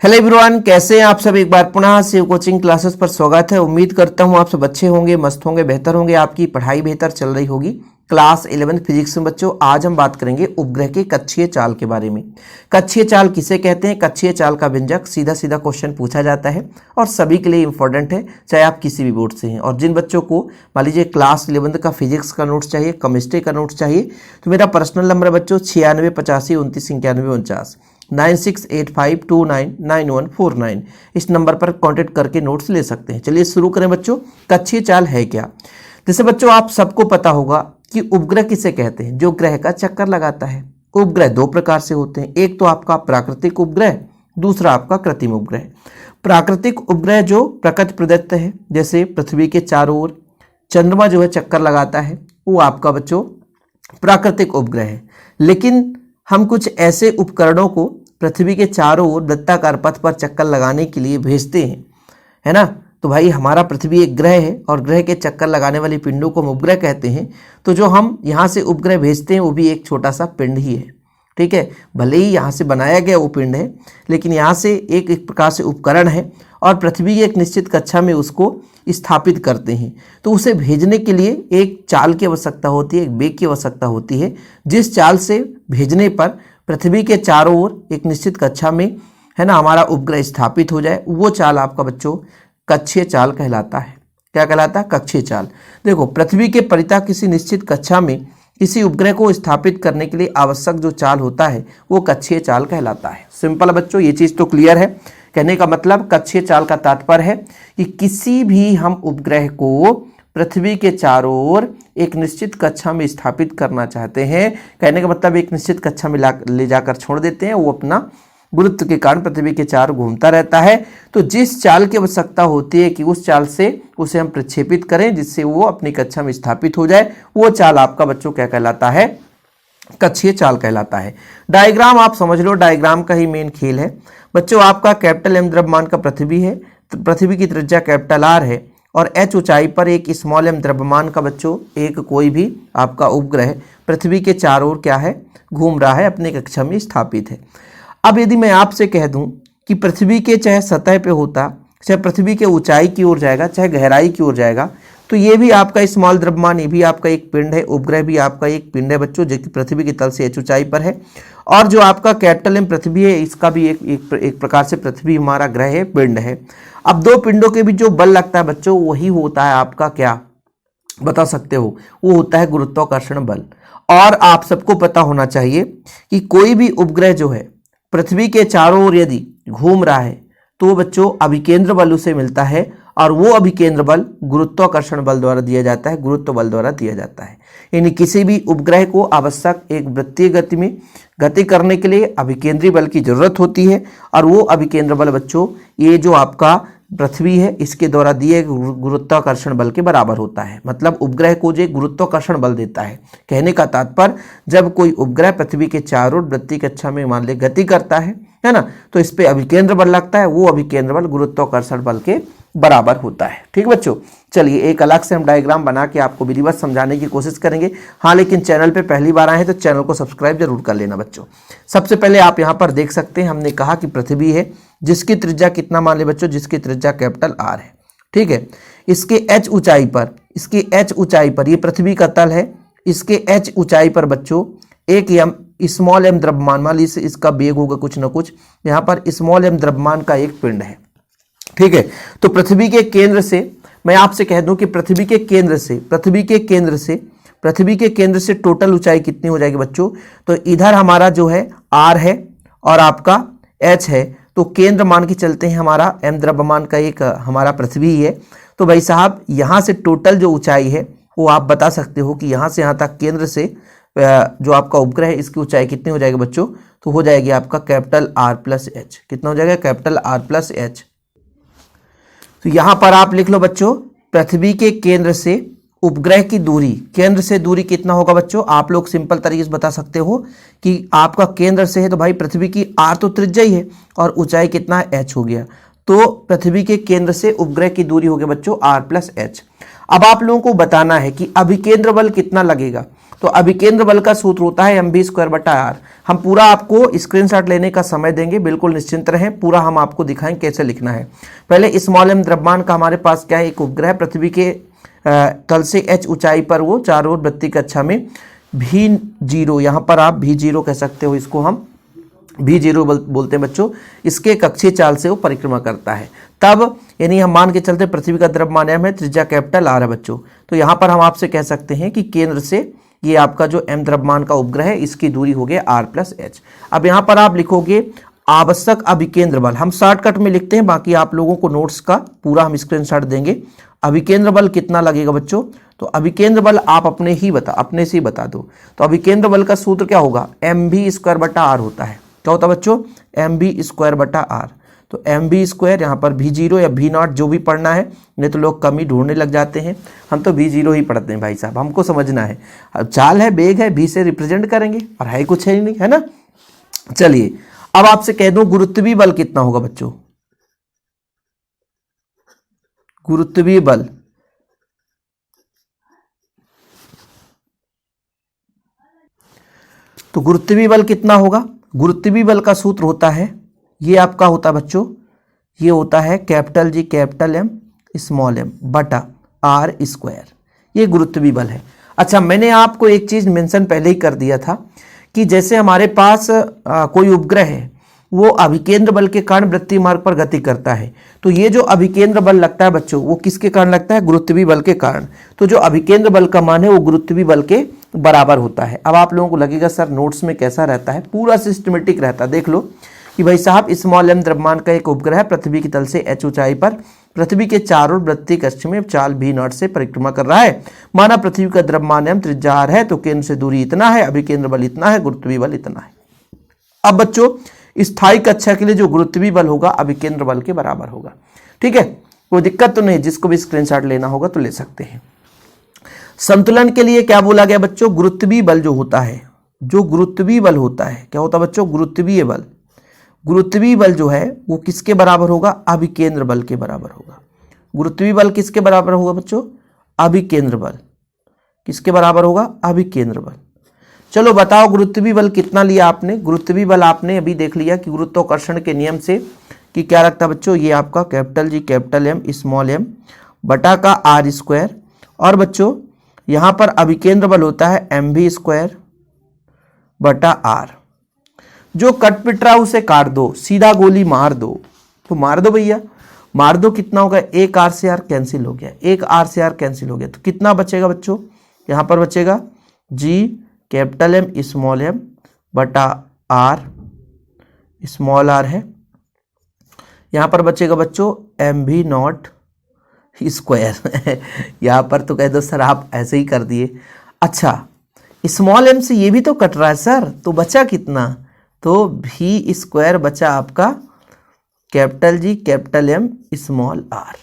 Hello everyone, कैसे हैं आप सब। एक बार पुनः शिव कोचिंग क्लासेस पर स्वागत है। उम्मीद करता हूं आप सब अच्छे होंगे, मस्त होंगे, बेहतर होंगे, आपकी पढ़ाई बेहतर चल रही होगी। क्लास 11th फिजिक्स में बच्चों आज हम बात करेंगे उपग्रह के कक्षीय चाल के बारे में। कक्षीय चाल किसे कहते हैं, कक्षीय चाल का व्यंजक, सीधा सीधा क्वेश्चन पूछा जाता है और सभी के लिए इंपॉर्टेंट है, चाहे आप किसी भी बोर्ड से हैं। और जिन बच्चों को मान लीजिए क्लास 11th का फिजिक्स का नोट्स चाहिए, केमिस्ट्री का नोट्स चाहिए, तो मेरा पर्सनल नंबर है बच्चों 96 85 29 91 49 9685299149। इस नंबर पर कांटेक्ट करके नोट्स ले सकते हैं। चलिए शुरू करें बच्चों। कक्षीय चाल है क्या। जैसे बच्चों आप सबको पता होगा कि उपग्रह किसे कहते हैं, जो ग्रह का चक्कर लगाता है। उपग्रह दो प्रकार से होते हैं, एक तो आपका प्राकृतिक उपग्रह, दूसरा आपका कृत्रिम उपग्रह। प्राकृतिक उपग्रह जो प्रकृति प्रदत्त है, जैसे पृथ्वी के चारों ओर चंद्रमा जो है चक्कर लगाता है, वो आपका बच्चों प्राकृतिक उपग्रह है। लेकिन हम कुछ ऐसे उपकरणों को पृथ्वी के चारों ओर वृत्ताकार पथ पर चक्कर लगाने के लिए भेजते हैं, है ना। तो भाई हमारा पृथ्वी एक ग्रह है और ग्रह के चक्कर लगाने वाली पिंडों को हम उपग्रह कहते हैं। तो जो हम यहाँ से उपग्रह भेजते हैं वो भी एक छोटा सा पिंड ही है, ठीक है। भले ही यहाँ से बनाया गया वो पिंड है, लेकिन यहाँ से एक प्रकार से उपकरण है और पृथ्वी की एक निश्चित कक्षा में उसको स्थापित करते हैं। तो उसे भेजने के लिए एक चाल की आवश्यकता होती है, एक वेग की आवश्यकता होती है। जिस चाल से भेजने पर पृथ्वी के चारों ओर एक निश्चित कक्षा में, है ना, हमारा उपग्रह स्थापित हो जाए, वो चाल आपका बच्चों कक्षीय चाल कहलाता है। क्या कहलाता है? कक्षीय चाल। देखो, पृथ्वी के परितः किसी निश्चित कक्षा में किसी उपग्रह को स्थापित करने के लिए आवश्यक जो चाल होता है वो कक्षीय चाल कहलाता है। सिंपल बच्चों, ये चीज़ तो क्लियर है। कहने का मतलब कक्षीय चाल का तात्पर्य है कि किसी भी हम उपग्रह को पृथ्वी के चारों ओर एक निश्चित कक्षा में स्थापित करना चाहते हैं। कहने का मतलब एक निश्चित कक्षा में ले जाकर छोड़ देते हैं, वो अपना गुरुत्व के कारण पृथ्वी के चारों घूमता रहता है। तो जिस चाल की आवश्यकता होती है कि उस चाल से उसे हम प्रक्षेपित करें जिससे वो अपनी कक्षा में स्थापित हो जाए, वो चाल आपका बच्चों क्या कहलाता है? कक्षीय चाल कहलाता है। डायग्राम आप समझ लो, डायग्राम का ही मेन खेल है बच्चों। आपका कैपिटल एम द्रव्यमान का पृथ्वी है, तो पृथ्वी की त्रिज्या कैपिटल आर है और एच ऊंचाई पर एक स्मॉल एम द्रव्यमान का बच्चों एक कोई भी आपका उपग्रह पृथ्वी के चारों ओर क्या है? घूम रहा है, अपनी कक्षा में स्थापित है। अब यदि मैं आपसे कह दूं कि पृथ्वी के चाहे सतह पे होता, चाहे पृथ्वी के ऊंचाई की ओर जाएगा, चाहे गहराई की ओर जाएगा, तो ये भी आपका स्मॉल द्रव्यमान, ये भी आपका एक पिंड है। उपग्रह भी आपका एक पिंड है बच्चों, जो कि पृथ्वी की तल से एच ऊंचाई पर है। और जो आपका कैपिटल एम पृथ्वी है, इसका भी एक प्रकार से पृथ्वी हमारा ग्रह है, पिंड है। अब दो पिंडों के बीच जो बल लगता है बच्चों, वही होता है आपका क्या, बता सकते हो? वो होता है गुरुत्वाकर्षण बल। और आप सबको पता होना चाहिए कि कोई भी उपग्रह जो है पृथ्वी के चारों ओर यदि घूम रहा है तो बच्चों अभिकेंद्र बल उसे मिलता है, और वो अभिकेंद्र बल गुरुत्वाकर्षण बल द्वारा दिया जाता है, गुरुत्व बल द्वारा दिया जाता है। यानी किसी भी उपग्रह को आवश्यक एक वृत्तीय गति में गति करने के लिए अभिकेंद्रीय बल की जरूरत होती है, और वो अभिकेंद्र बल बच्चों ये जो आपका पृथ्वी है इसके द्वारा दिए गुरुत्वाकर्षण बल के बराबर होता है। मतलब उपग्रह को जो गुरुत्वाकर्षण बल देता है। कहने का तात्पर्य, जब कोई उपग्रह पृथ्वी के चारों ओर वृत्तीय कक्षा में मान ले गति करता है ना, तो इस पे अभिकेंद्र बल लगता है, वो अभिकेंद्र बल गुरुत्वाकर्षण बल के बराबर होता है। ठीक बच्चों, चलिए एक अलग से हम डायग्राम बना के आपको विधिवत समझाने की कोशिश करेंगे। हाँ, लेकिन चैनल पे पहली बार आए हैं तो चैनल को सब्सक्राइब जरूर कर लेना बच्चों। सबसे पहले आप यहाँ पर देख सकते हैं, हमने कहा कि पृथ्वी है जिसकी त्रिज्या कितना मान ले बच्चों, जिसकी त्रिज्या कैपिटल आर है, ठीक है। इसके एच ऊंचाई पर, ये पृथ्वी का तल है, इसके एच ऊंचाई पर बच्चों एक स्मॉल एम द्रव्यमान, मान लीजिए इसका वेग होगा कुछ ना कुछ, यहाँ पर स्मॉल एम द्रव्यमान का एक पिंड है, ठीक है। तो पृथ्वी के केंद्र से, मैं आपसे कह दूं कि पृथ्वी के केंद्र से टोटल ऊंचाई कितनी हो जाएगी बच्चों, तो इधर हमारा जो है आर है और आपका एच है, तो केंद्र मान के चलते हैं हमारा एम द्रव्यमान का एक हमारा पृथ्वी ही है। तो भाई साहब यहाँ से टोटल जो ऊंचाई है वो आप बता सकते हो कि यहाँ से यहाँ तक केंद्र से जो आपका उपग्रह है इसकी ऊंचाई कितनी हो जाएगी बच्चों, तो हो जाएगी आपका कैपिटल आर प्लस एच। कितना हो जाएगा? Capital R plus H. तो यहां पर आप लिख लो बच्चों, पृथ्वी के केंद्र से उपग्रह की दूरी, केंद्र से दूरी कितना होगा बच्चों, आप लोग सिंपल तरीके से बता सकते हो कि आपका केंद्र से है तो भाई पृथ्वी की आर तो त्रिज्या ही है और ऊंचाई कितना है? एच हो गया। तो पृथ्वी के केंद्र से उपग्रह की दूरी हो गई बच्चों आर प्लस एच। अब आप लोगों को बताना है कि अभिकेंद्र बल कितना लगेगा। तो अभिकेंद्र बल का सूत्र होता है mv²/r। हम पूरा आपको स्क्रीनशॉट लेने का समय देंगे, बिल्कुल निश्चिंत रहें, पूरा हम आपको दिखाएं कैसे लिखना है। पहले स्मॉल m द्रव्यमान का हमारे पास क्या है, एक उपग्रह पृथ्वी के तल से h ऊंचाई पर वो चारों ओर वृत्तीय कक्षा में v0, यहाँ पर आप v0 कह सकते हो, इसको हम v0 बोलते हैं बच्चों, इसके कक्षीय चाल से वो परिक्रमा करता है। तब यानी हम मान के चलते पृथ्वी का द्रव्यमान m है, त्रिज्या कैपिटल R है बच्चों। तो यहाँ पर हम आपसे कह सकते हैं कि केंद्र से ये आपका जो m द्रव्यमान का उपग्रह है इसकी दूरी हो गया r+h। अब यहाँ पर आप लिखोगे आवश्यक अभिकेंद्र बल, हम शॉर्टकट में लिखते हैं, बाकी आप लोगों को नोट्स का पूरा हम स्क्रीनशॉट देंगे। अभिकेंद्र बल कितना लगेगा बच्चों, तो अभिकेंद्र बल आप अपने से ही बता दो। तो अभिकेंद्र बल का सूत्र क्या होगा, mv²/r होता है। क्या होता है बच्चों, mv²/r। तो mv² यहाँ पर v0 या v0 जो भी पढ़ना है, नहीं तो लोग कमी ढूंढने लग जाते हैं। हम तो v0 ही पढ़ते हैं भाई साहब, हमको समझना है। अब चाल है, बेग है, v से रिप्रेजेंट करेंगे और है कुछ है ही नहीं, है ना। चलिए अब आपसे कह दूं गुरुत्वीय बल कितना होगा बच्चों, गुरुत्वीय बल तो गुरुत्वीय बल कितना होगा, गुरुत्वीय बल का सूत्र होता है, ये आपका होता है बच्चों, ये होता है capital G capital M small m बटा r²। ये गुरुत्वीय बल है। अच्छा, मैंने आपको एक चीज मेंशन पहले ही कर दिया था कि जैसे हमारे पास कोई उपग्रह है, वो अभिकेंद्र बल के कारण वृत्तीय मार्ग पर गति करता है, तो ये जो अभिकेंद्र बल लगता है बच्चों, वो किसके कारण लगता है, गुरुत्वीय बल के कारण। तो जो अभिकेंद्र बल का मान है वो गुरुत्वीय बल के बराबर होता है। अब आप लोगों को लगेगा सर नोट्स में कैसा रहता है, पूरा सिस्टमेटिक रहता है। देख लो कि भाई साहब स्मॉल m द्रव्यमान का एक उपग्रह पृथ्वी की तल से h ऊंचाई पर पृथ्वी के चारों वृत्तीय कक्ष में चाल v0 से परिक्रमा कर रहा है। माना पृथ्वी का द्रव्यमान m, त्रिज्या r है, तो केंद्र से दूरी इतना है, अभिकेंद्र बल इतना है, गुरुत्वीय बल इतना है। अब बच्चों स्थायी कक्षा के लिए जो गुरुत्वीय बल होगा अभिकेंद्र बल के बराबर होगा। ठीक है, कोई दिक्कत तो नहीं, जिसको भी स्क्रीनशॉट लेना होगा तो ले सकते हैं। संतुलन के लिए क्या बोला गया बच्चों, गुरुत्वीय बल जो होता है, जो गुरुत्वीय बल होता है, क्या होता है बच्चों, गुरुत्वीय बल। गुरुत्वीय बल जो है वो किसके बराबर होगा, अभिकेंद्र बल के बराबर होगा। गुरुत्वीय बल किसके बराबर होगा बच्चों, अभिकेंद्र बल। किसके बराबर होगा, अभिकेंद्र बल। चलो बताओ गुरुत्वीय बल कितना लिया आपने। गुरुत्वीय बल आपने अभी देख लिया कि गुरुत्वाकर्षण के नियम से कि क्या रखता बच्चों, ये आपका capital G capital M small m बटा का r²। और बच्चों यहाँ पर अभिकेंद्र बल होता है mv² बटा r। जो कट पिट रहा उसे काट दो, सीधा गोली मार दो, तो मार दो भैया, मार दो। कितना होगा, एक r से r कैंसिल हो गया, एक r से r कैंसिल हो गया, तो कितना बचेगा बच्चों, यहाँ पर बचेगा G capital M small m बटा r स्मॉल r है। यहाँ पर बचेगा बच्चों mv²। यहाँ पर तो कह दो सर आप ऐसे ही कर दिए। अच्छा, स्मॉल m से ये भी तो कट रहा है सर, तो बचा कितना, तो v² बचा आपका capital G capital M small r।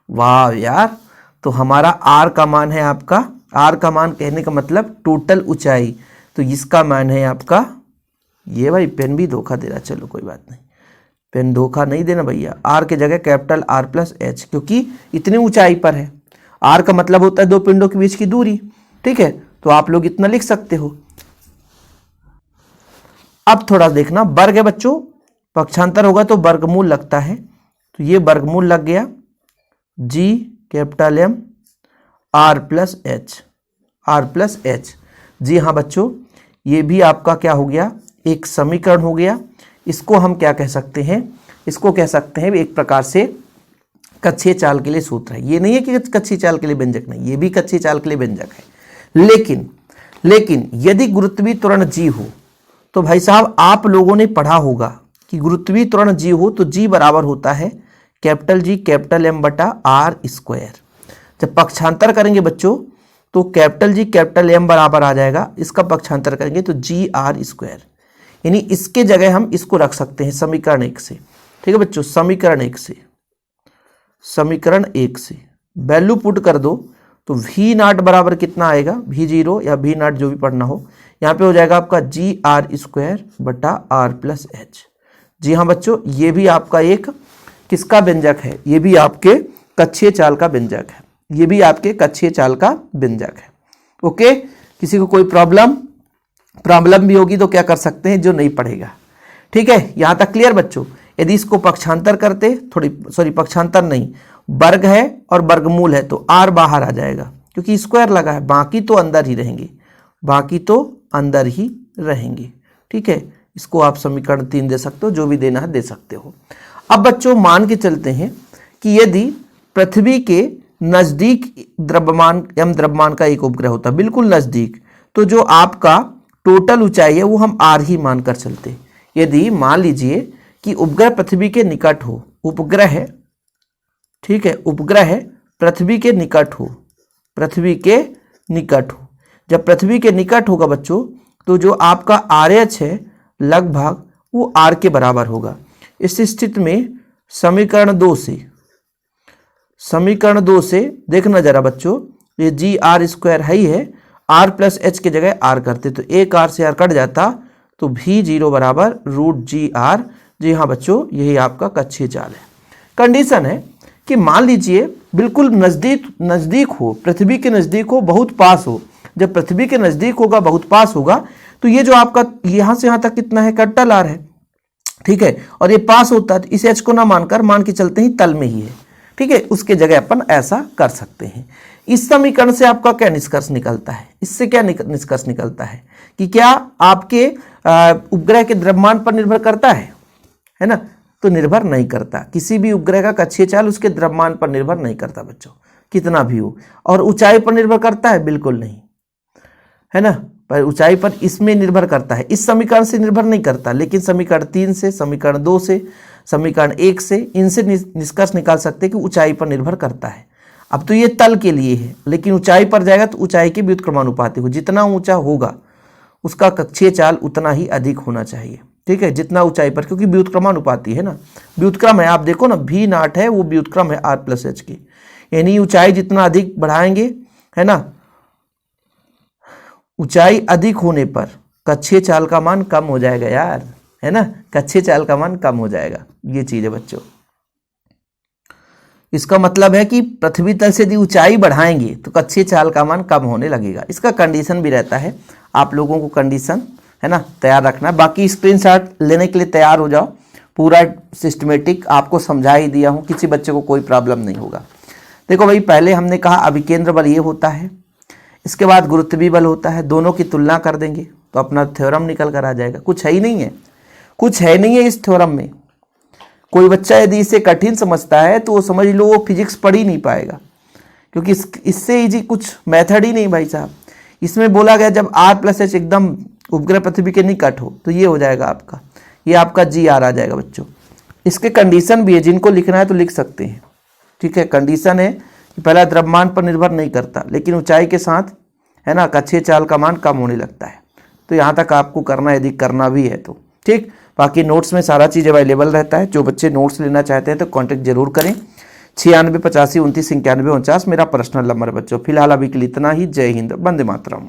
वाह यार, तो हमारा r का मान है आपका, r का मान कहने का मतलब टोटल ऊंचाई, तो इसका मान है आपका, ये भाई पेन भी धोखा दे रहा, चलो कोई बात नहीं, पेन धोखा नहीं देना भैया, r के जगह कैपिटल R+h, क्योंकि इतनी ऊंचाई पर है। r का मतलब होता है दो पिंडों के बीच की दूरी। ठीक है, तो आप लोग इतना लिख सकते हो। अब थोड़ा देखना, वर्ग है बच्चों, पक्षांतर होगा तो वर्गमूल लगता है, तो ये वर्गमूल लग गया G कैपिटल M R+h। जी हाँ बच्चों, ये भी आपका क्या हो गया, एक समीकरण हो गया। इसको हम क्या कह सकते हैं, इसको कह सकते हैं एक प्रकार से कक्षीय चाल के लिए सूत्र है। ये नहीं है कि कक्षीय चाल के लिए व्यंजक नहीं, ये भी कक्षीय चाल के लिए व्यंजक है। लेकिन यदि गुरुत्वीय त्वरण G हो, तो भाई साहब आप लोगों ने पढ़ा होगा कि गुरुत्वीय त्वरण G हो तो G बराबर होता है कैपिटल G कैपिटल M बटा r²। जब पक्षांतर करेंगे बच्चों तो कैपिटल G कैपिटल M बराबर आ जाएगा, इसका पक्षांतर करेंगे तो GR², यानी इसके जगह हम इसको रख सकते हैं समीकरण 1 से। ठीक है बच्चों, समीकरण 1 से वैल्यू पुट कर दो तो v0 बराबर कितना आएगा, v0 या v0 जो भी पढ़ना हो, यहाँ पे हो जाएगा आपका GR² बटा R+h। जी हाँ बच्चों, ये भी आपका एक किसका व्यंजक है, ये भी आपके कक्षीय चाल का व्यंजक है, ये भी आपके कक्षीय चाल का व्यंजक है। ओके, किसी को कोई प्रॉब्लम भी होगी तो क्या कर सकते हैं, जो नहीं पढ़ेगा। ठीक है, यहाँ तक क्लियर बच्चों। यदि इसको पक्षांतर करते, पक्षांतर नहीं, वर्ग है और वर्गमूल है तो r बाहर आ जाएगा क्योंकि स्क्वायर लगा है, बाकी तो अंदर ही रहेंगे। ठीक है, इसको आप समीकरण 3 दे सकते हो, जो भी देना है दे सकते हो। अब बच्चों मान के चलते हैं कि यदि पृथ्वी के नजदीक द्रव्यमान का एक उपग्रह होता, बिल्कुल नजदीक, तो जो आपका टोटल ऊंचाई है वो हम r ही मानकर चलते। यदि मान लीजिए कि उपग्रह पृथ्वी के निकट हो, उपग्रह है, ठीक है, उपग्रह पृथ्वी के निकट हो, जब पृथ्वी के निकट होगा बच्चों तो जो आपका RH है लगभग वो r के बराबर होगा। इस स्थिति में समीकरण 2 से देखना जरा बच्चों, ये GR² ही है, r प्लस h की जगह r करते तो एक r से r कट जाता तो V0 बराबर √GR। जी हाँ बच्चों, यही आपका कक्षीय जाल है। कंडीशन है कि मान लीजिए बिल्कुल नज़दीक हो, पृथ्वी के नज़दीक हो, बहुत पास हो। जब पृथ्वी के नज़दीक होगा, बहुत पास होगा, तो ये जो आपका यहाँ से यहाँ तक कितना है, कैपिटल R है। ठीक है, और ये पास होता है तो इस H को ना मानकर मान के चलते ही तल में ही है। ठीक है, उसके जगह अपन ऐसा कर सकते हैं। इस समीकरण से आपका क्या निष्कर्ष निकलता है, इससे क्या निष्कर्ष निकलता है कि क्या आपके उपग्रह के द्रव्यमान पर निर्भर करता है ना? तो निर्भर नहीं करता। किसी भी उपग्रह का कक्षीय चाल उसके द्रव्यमान पर निर्भर नहीं करता बच्चों, कितना भी हो। और ऊंचाई पर निर्भर करता है, बिल्कुल नहीं, है ना, पर ऊंचाई पर इसमें निर्भर करता है, इस समीकरण से निर्भर नहीं करता। लेकिन समीकरण 3 से, समीकरण 2 से, समीकरण 1 से, इनसे निष्कर्ष निकाल सकते हैं कि ऊंचाई पर निर्भर करता है। अब तो ये तल के लिए है, लेकिन ऊंचाई पर जाएगा तो ऊंचाई के व्युत्क्रमानुपाती हो, जितना ऊंचा होगा उसका कक्षीय चाल उतना ही अधिक होना चाहिए। ठीक है, जितना ऊंचाई पर, क्योंकि व्युत्क्रमानुपाती है ना, व्युत्क्रम है, आप देखो ना V0 है वो व्युत्क्रम है r प्लस h की, यानी ऊंचाई जितना अधिक बढ़ाएंगे, है ना, ऊंचाई अधिक होने पर कक्षीय चाल का मान कम हो जाएगा यार, है ना, कक्षीय चाल का मान कम हो जाएगा। ये चीज है बच्चों, इसका मतलब है कि पृथ्वी तल से यदि ऊंचाई बढ़ाएंगे तो कक्षीय चाल का मान कम होने लगेगा। इसका कंडीशन भी रहता है, आप लोगों को कंडीशन, है ना, तैयार रखना है। बाकी स्क्रीनशॉट लेने के लिए तैयार हो जाओ, पूरा सिस्टमेटिक आपको समझा ही दिया हूँ, किसी बच्चे को कोई प्रॉब्लम नहीं होगा। देखो भाई, पहले हमने कहा अभिकेंद्र बल ये होता है, इसके बाद गुरुत्वीय बल होता है, दोनों की तुलना कर देंगे तो अपना थ्योरम निकल कर आ जाएगा। कुछ है ही नहीं है, इस थ्योरम में। कोई बच्चा यदि इसे कठिन समझता है तो वो समझ लो वो फिजिक्स पढ़ ही नहीं पाएगा, क्योंकि इससे इजी कुछ मेथड ही नहीं भाई साहब। इसमें बोला गया जब r प्लस h एकदम उपग्रह पृथ्वी के निकट हो तो ये हो जाएगा आपका, ये आपका GR आ जाएगा बच्चों। इसके कंडीशन भी है, जिनको लिखना है तो लिख सकते हैं। ठीक है, कंडीशन है कि पहला द्रव्यमान पर निर्भर नहीं करता, लेकिन ऊंचाई के साथ, है ना, कक्षीय चाल का मान कम होने लगता है। तो यहाँ तक आपको करना है, यदि करना भी है तो। ठीक, बाकी नोट्स में सारा चीज़ अवेलेबल रहता है। जो बच्चे नोट्स लेना चाहते हैं तो कांटेक्ट जरूर करें। 96 85 29 91 49 मेरा पर्सनल नंबर है बच्चों। फिलहाल अभी के लिए इतना ही। जय हिंद, वंदे मातरम।